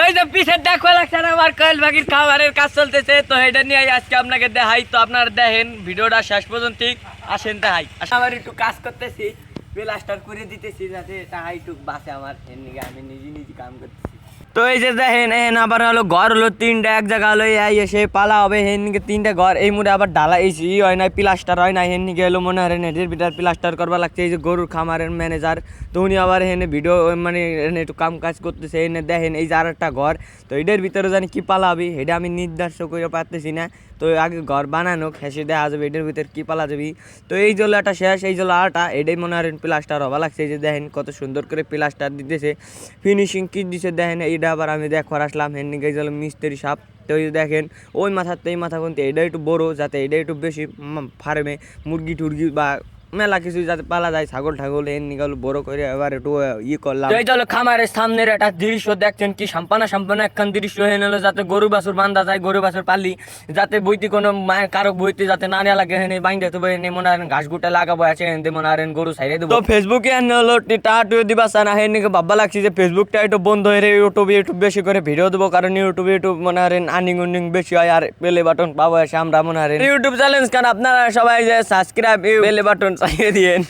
ওই যে পিছের দেখো লাগছে না আমার কয়েল পাখির খাবারের কাজ চলতেছে, তো এটা নিয়ে আজকে আপনাকে দেখাই। তো আপনারা দেখেন ভিডিওটা শেষ পর্যন্ত ঠিক আসেন দেখাই। আমার একটু কাজ করতেছি, প্লাস্টার করে দিতেছি যাতে তাহাই একটু বাঁচে আমার, এর নিকে আমি নিজে নিজে কাম করতেছি। তো এই যে দেখেন এন আবার হলো ঘর হলো তিনটা, এক জায়গা হলো এই এসে পালা হবে হেন নিকে তিনটা ঘর, এই মুড়ে আবার ঢালা এসি হয় নাই, প্লাস্টার হয় না, হেন নিকে হলো মনে হয় নেটের ভিতর প্লাস্টার করবা লাগছে। এই যে গরুর খামারের ম্যানেজার, তো উনি আবার হেনে ভিডিও মানে এনে একটু কাম কাজ করতেছে। এনে দেখেন এই যে আর একটা ঘর, তো এটার ভিতরে জানি কি পালা হবে এটা আমি নির্দিষ্ট করে পারতেছি না। তো আগে ঘর বানানো হেসে দেখা যাবে এটার ভিতরে কি পালা যাবি। তো এই জল একটা শেষ, এই জল আটা, এটাই মনে হয় প্লাস্টার হবা লাগছে। এই যে দেখেন কত সুন্দর করে প্লাস্টার দিতেছে, ফিনিশিং কি দিছে দেখেন। এইটা আবার আমি দেখবার আসলাম হেন নিকে জল মিস্ত্রি সাপ। তো এই যে দেখেন ওই মাথার তো এই মাথা কিন্তু এটা একটু বড়ো, যাতে এটা একটু বেশি ফার্মে মুরগি টুরগি বা মেলা কিছু যাতে পালা যায়, ছাগল ঠাগল এর নিকাল বড় করে এবার একটু করলাম। এই হলো খামারের সামনের একটা দৃশ্য দেখছেন, কি সাম্পানা সাম্পানা একখান দৃশ্য হয়ে নিল, যাতে গরু বাছুর বান্ধা যায়, গরু বাছুর পালি যাতে বইতে কোনো মায়ের কারক বইতে যাতে না নেওয়া লাগে, হেনে বাইন্দে তো এনে মনে হয় ঘাস গুটা লাগাবো আছে, এনে মনে হয় গরু ছাইড়ে দেবো। তো ফেসবুকে এনে হলো টাটুয়ে দিবা চানা, হেন নিকে ভাববা লাগছে যে ফেসবুকটা একটু বন্ধ হয়ে ইউটিউব বেশি করে ভিডিও দেবো, কারণ ইউটিউব মনে হয় আর্নিং উর্নিং বেশি হয়, আর বেলে বাটন পাবো এসে আমরা মনে হয় ইউটিউব চ্যালেঞ্জ, কারণ আপনারা সবাই যে সাবস্ক্রাইব বেলে বাটন চাইয়ে দিয়েন।